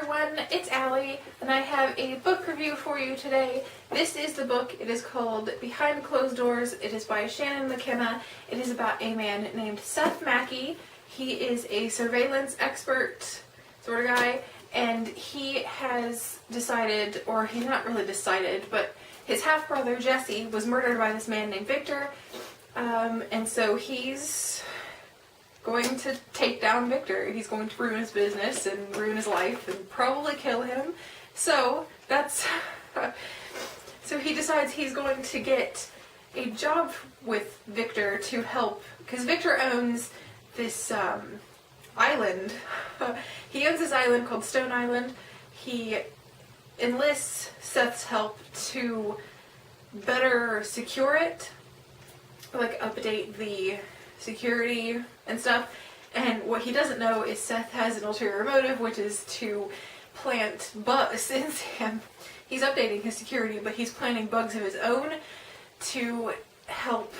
everyone, it's Allie, and I have a book review for you today. This is the book. It is called Behind Closed Doors. It is by Shannon McKenna. It is about a man named Seth Mackey. He is a surveillance expert sort of guy, and he has decided, or he's not really decided, but his half-brother Jesse was murdered by this man named Victor, and so he's going to take down Victor. He's going to ruin his business and ruin his life and probably kill him. So that's so he decides he's going to get a job with Victor to help, because Victor owns this island. He owns this island called Stone Island. He enlists Seth's help to better secure it, like update the security and stuff. And what he doesn't know is Seth has an ulterior motive, which is to plant bugs. Since he's updating his security, but he's planting bugs of his own to help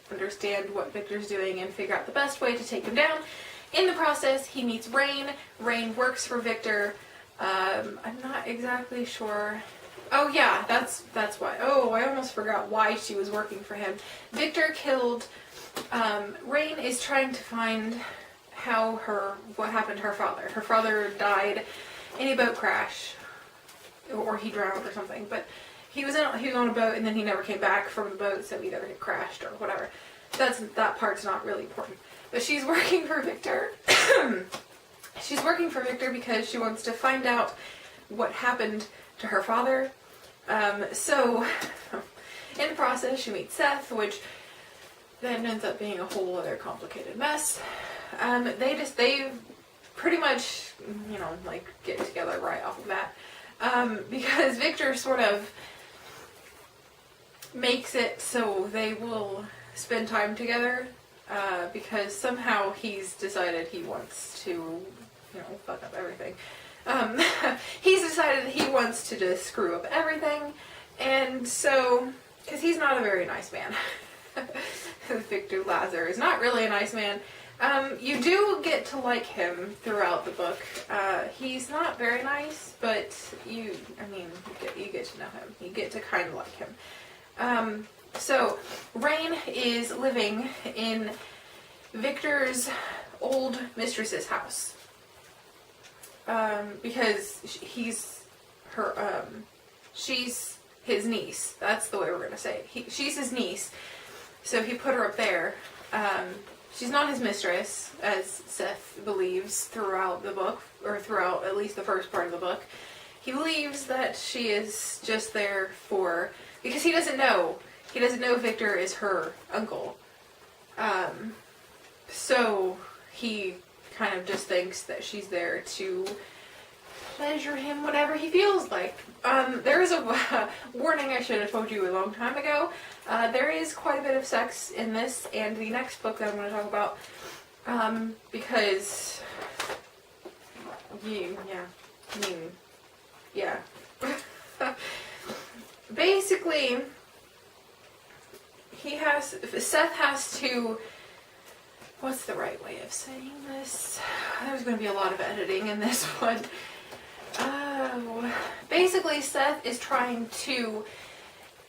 understand what Victor's doing and figure out the best way to take him down. In the process, he meets Rain. Rain works for Victor. I'm not exactly sure. Oh yeah, that's why. Oh, I almost forgot why she was working for him. Victor killed. Rain is trying to find what happened to her father. Her father died in a boat crash, or he drowned or something. But he was on a boat, and then he never came back from the boat, so either it crashed or whatever. That part's not really important. But she's working for Victor. She's working for Victor because she wants to find out what happened to her father. So in the process, she meets Seth, which then ends up being a whole other complicated mess. They pretty much, like get together right off of that. Because Victor sort of makes it so they will spend time together, because somehow he's decided he wants to, fuck up everything. He's decided he wants to just screw up everything, and so, because he's not a very nice man. Victor Lazar is not really a nice man. You do get to like him throughout the book. He's not very nice, but you get to know him. You get to kind of like him. So Rain is living in Victor's old mistress's house. Because she's his niece. That's the way we're gonna say it. She's his niece. So he put her up there. She's not his mistress, as Seth believes throughout the book, or throughout at least the first part of the book. He believes that she is just there because he doesn't know. He doesn't know Victor is her uncle. So he kind of just thinks that she's there to pleasure him whenever he feels like. There is a warning I should have told you a long time ago. There is quite a bit of sex in this and the next book that I'm going to talk about, because basically Seth has to, what's the right way of saying this? There's going to be a lot of editing in this one. Basically, Seth is trying to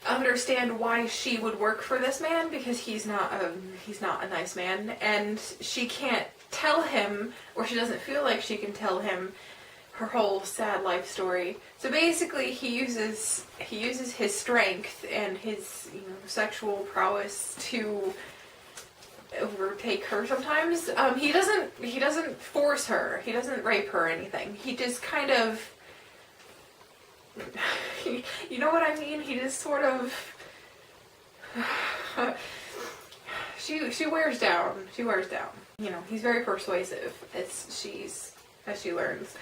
understand why she would work for this man, because he's not a nice man, and she can't tell him, or she doesn't feel like she can tell him her whole sad life story. So basically, he uses his strength and his sexual prowess to overtake her sometimes. He doesn't force her. He doesn't rape her or anything. He just kind of, you know what I mean? He just sort of, she wears down. She wears down. He's very persuasive as she learns.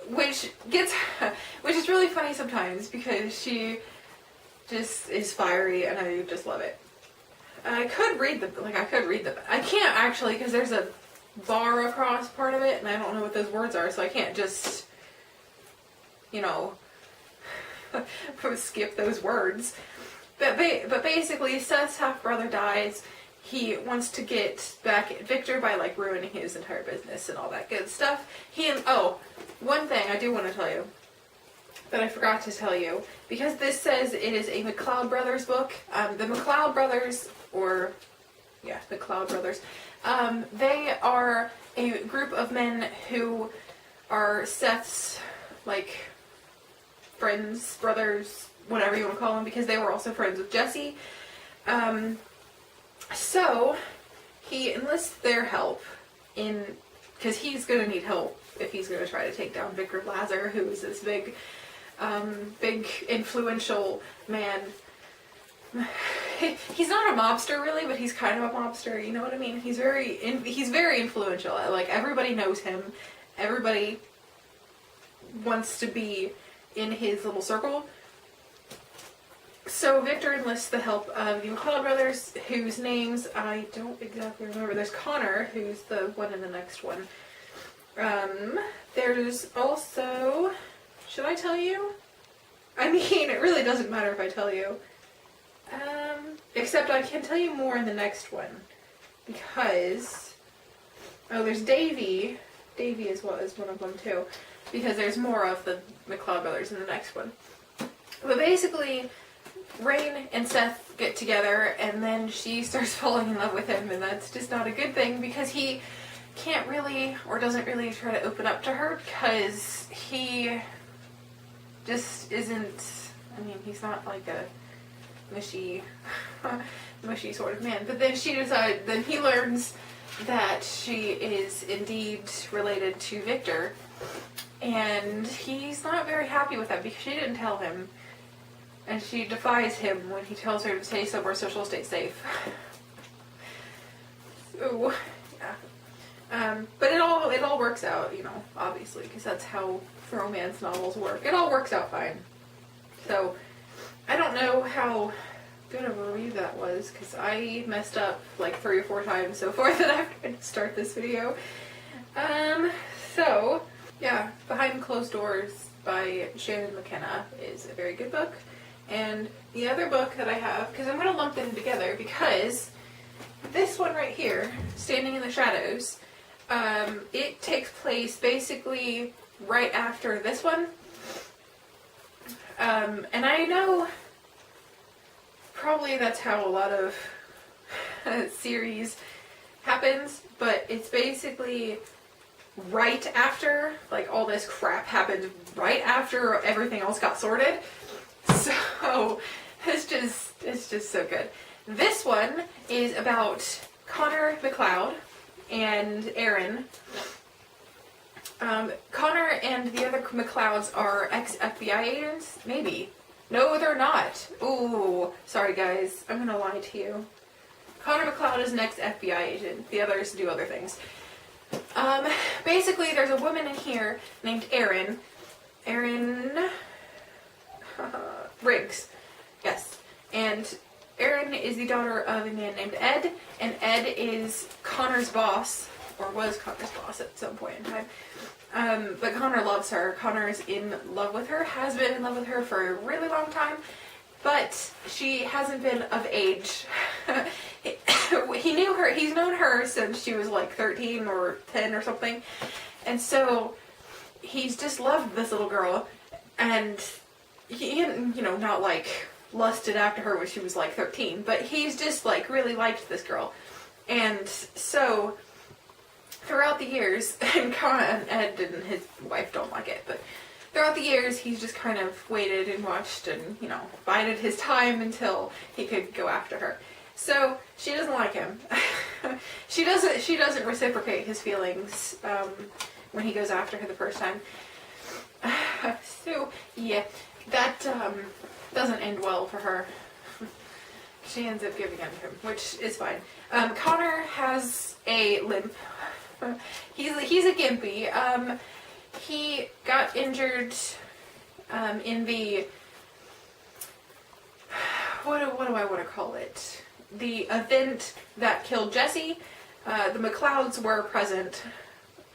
Which is really funny sometimes, because she just is fiery, and I just love it. I could read the I can't actually, because there's a bar across part of it, and I don't know what those words are, so I can't just, skip those words. But basically, Seth's half-brother dies, he wants to get back at Victor by like ruining his entire business and all that good stuff. One thing I do want to tell you that I forgot to tell you, because this says it is a McCloud Brothers book. The McCloud Brothers, McCloud Brothers, they are a group of men who are Seth's, like, friends, brothers, whatever you want to call them, because they were also friends with Jesse. So he enlists their help because he's going to need help if he's going to try to take down Victor Lazar, who is this big influential man. He's not a mobster really, but he's kind of a mobster. You know what I mean? He's very influential. Like, everybody knows him. Everybody wants to be in his little circle. So Victor enlists the help of the McCloud brothers, whose names I don't exactly remember. There's Connor, who's the one in the next one. There's also... Should I tell you? I mean, it really doesn't matter if I tell you. Except I can tell you more in the next one. Because... Oh, there's Davy. Davy is one of them too. Because there's more of the McCloud brothers in the next one. But basically, Rain and Seth get together, and then she starts falling in love with him, and that's just not a good thing, because he can't really, or doesn't really try to open up to her, because he just isn't, I mean, he's not like a mushy sort of man. But then then he learns that she is indeed related to Victor, and he's not very happy with that because she didn't tell him, and she defies him when he tells her to stay somewhere so she'll stay safe. So, yeah. But it all works out, you know, obviously, because that's how romance novels work. It all works out fine. So, I don't know how good of a review that was, because I messed up like 3 or 4 times so far that I've tried to start this video. So, yeah, Behind Closed Doors by Shannon McKenna is a very good book. And the other book that I have, because I'm going to lump them together, because this one right here, Standing in the Shadows, it takes place basically right after this one. And I know probably that's how a lot of series happens, but it's basically right after, like, all this crap happened right after everything else got sorted. So it's just so good. This one is about Connor McCloud and Aaron. Connor and the other McClouds are ex-FBI agents? Maybe. No, they're not. Ooh, sorry guys. I'm gonna lie to you. Connor McCloud is an ex-FBI agent. The others do other things. Basically, there's a woman in here named Erin. Erin... Riggs. Yes. And Erin is the daughter of a man named Ed, and Ed is Connor's boss, or was Connor's boss at some point in time. But Connor loves her. Connor is in love with her, has been in love with her for a really long time, but she hasn't been of age. He's known her since she was like 13 or 10 or something, and so he's just loved this little girl, and he hadn't, not like lusted after her when she was like 13, but he's just like really liked this girl. And so throughout the years, and Ed and his wife don't like it, but throughout the years he's just kind of waited and watched and, bided his time until he could go after her. So she doesn't like him. She doesn't reciprocate his feelings when he goes after her the first time. So yeah, that doesn't end well for her. She ends up giving in to him, which is fine. Connor has a limp. He's a gimpy. He got injured in the what do I want to call it? The event that killed Jesse. The McClouds were present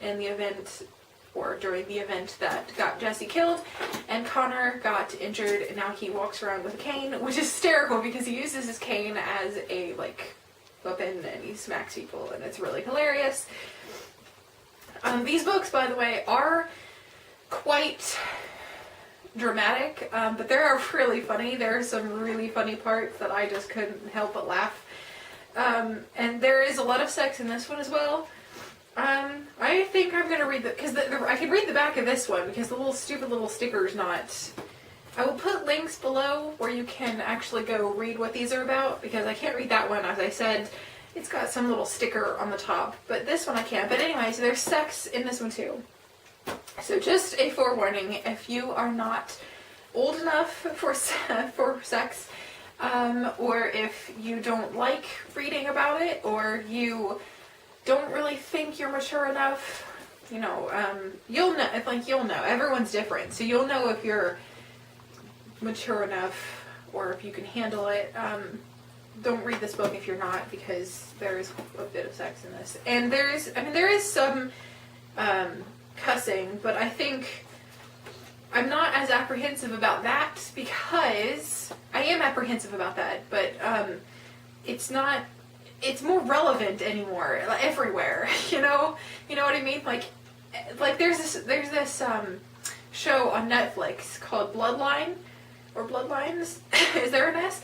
in the event, or during the event that got Jesse killed, and Connor got injured, and now he walks around with a cane, which is hysterical because he uses his cane as a weapon and he smacks people, and it's really hilarious. These books, by the way, are quite dramatic, but they're really funny. There are some really funny parts that I just couldn't help but laugh. And there is a lot of sex in this one as well. I think I'm going to read because I can read the back of this one because the little stupid little sticker's not. I will put links below where you can actually go read what these are about, because I can't read that one. As I said, it's got some little sticker on the top, but this one I can. But anyway, so there's sex in this one too. So just a forewarning, if you are not old enough for sex, or if you don't like reading about it, or you don't really think you're mature enough, you know, you'll know. Everyone's different, so you'll know if you're mature enough or if you can handle it. Don't read this book if you're not, because there is a bit of sex in this, and there is some cussing, but I think I'm not as apprehensive about that, because I am apprehensive about that, but it's more relevant anymore, like, everywhere. You know what I mean? Like there's this show on Netflix called Bloodline, or Bloodlines. Is there an S?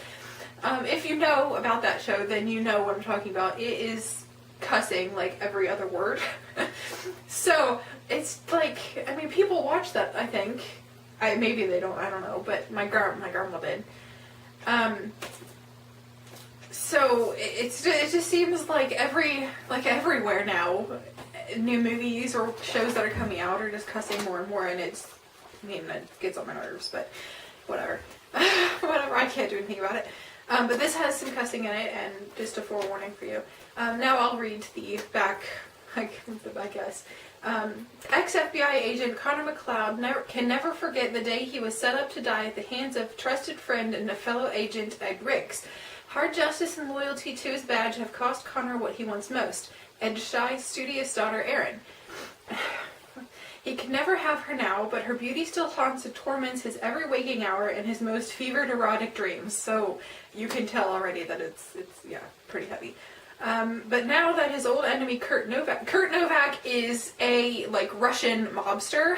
If you know about that show, then you know what I'm talking about. It is cussing like every other word. So it's like, I mean, people watch that, I think. Maybe they don't, I don't know, but my grandma did. So it just seems like everywhere now, new movies or shows that are coming out are just cussing more and more, and it gets on my nerves, but whatever. Whatever, I can't do anything about it. But this has some cussing in it, and just a forewarning for you. Now I'll read the back, guess. Ex-FBI agent Connor McCloud can never forget the day he was set up to die at the hands of trusted friend and a fellow agent, Ed Ricks. Hard justice and loyalty to his badge have cost Connor what he wants most, Ed's shy, studious daughter, Erin. He can never have her now, but her beauty still haunts and torments his every waking hour and his most fevered erotic dreams. So you can tell already that it's pretty heavy. But now that his old enemy Kurt Novak is a Russian mobster,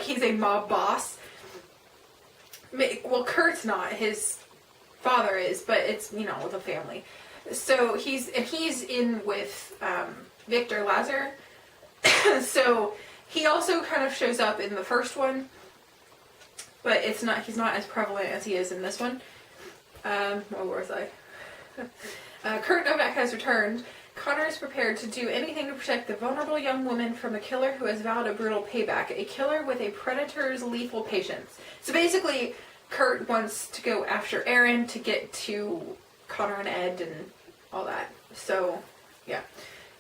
he's a mob boss. Well, Kurt's not, his father is, but it's the family. So he's in with Victor Lazar. So he also kind of shows up in the first one, but he's not as prevalent as he is in this one. What was I? Kurt Novak has returned. Connor is prepared to do anything to protect the vulnerable young woman from a killer who has vowed a brutal payback. A killer with a predator's lethal patience. So basically, Kurt wants to go after Erin to get to Connor and Ed and all that. So, yeah.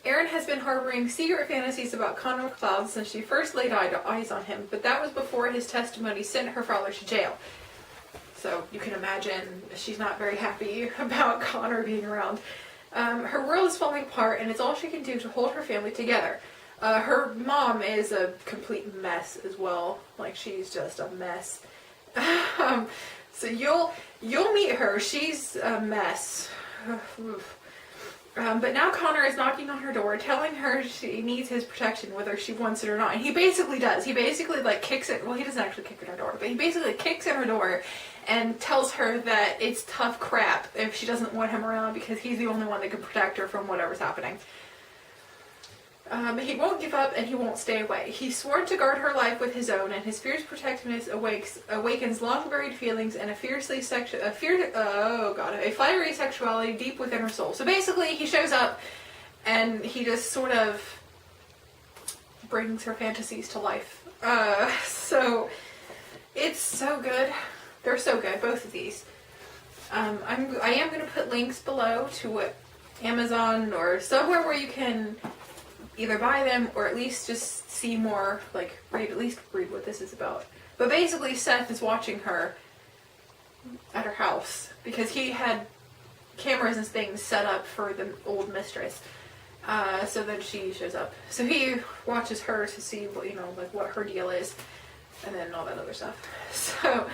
Erin has been harboring secret fantasies about Connor McCloud since she first laid eyes on him, but that was before his testimony sent her father to jail. So you can imagine she's not very happy about Connor being around. Her world is falling apart, and it's all she can do to hold her family together. Her mom is a complete mess as well. She's just a mess. So you'll meet her. She's a mess. But now Connor is knocking on her door, telling her she needs his protection, whether she wants it or not. And he basically does. He basically kicks it. Well, he doesn't actually kick in her door, but he basically kicks in her door and tells her that it's tough crap if she doesn't want him around, because he's the only one that can protect her from whatever's happening. He won't give up, and he won't stay away. He's sworn to guard her life with his own, and his fierce protectiveness awakens long-buried feelings and a fiery sexuality deep within her soul. So basically, he shows up, and he just sort of brings her fantasies to life. So it's so good. They're so good, both of these. I am going to put links below to Amazon or somewhere where you can either buy them or at least just see more, read what this is about. But basically, Seth is watching her at her house because he had cameras and things set up for the old mistress. So then she shows up. So he watches her to see what her deal is, and then all that other stuff. So,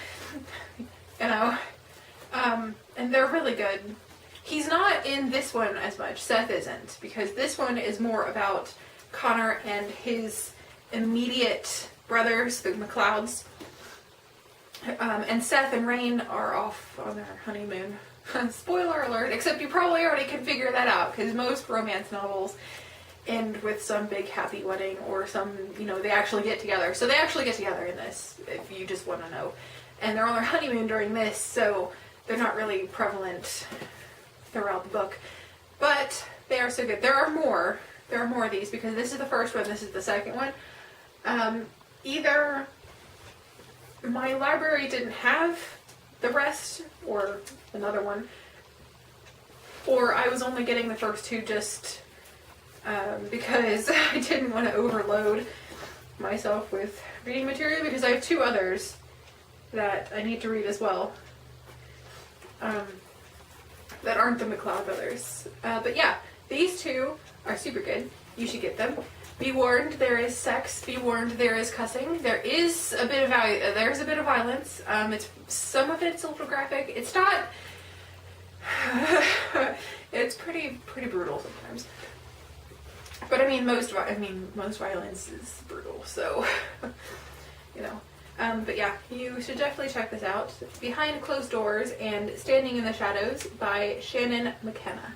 and they're really good. He's not in this one as much. Seth isn't, because this one is more about Connor and his immediate brothers, the McClouds. And Seth and Rain are off on their honeymoon. Spoiler alert, except you probably already can figure that out, because most romance novels end with some big happy wedding or some, they actually get together. So they actually get together in this, if you just want to know. And they're on their honeymoon during this, so they're not really prevalent throughout the book. But they are so good. There are more of these, because this is the first one, this is the second one. Either my library didn't have the rest, or another one, or I was only getting the first two just because I didn't want to overload myself with reading material, because I have two others that I need to read as well that aren't the McCloud brothers. But yeah, these two are super good. You should get them. Be warned, there is sex. Be warned, there is cussing. There is a bit of there's a bit of violence. Some of it's a little graphic. It's not. It's pretty brutal sometimes. But I mean, most violence is brutal. So, But yeah, you should definitely check this out. Behind Closed Doors and Standing in the Shadows by Shannon McKenna.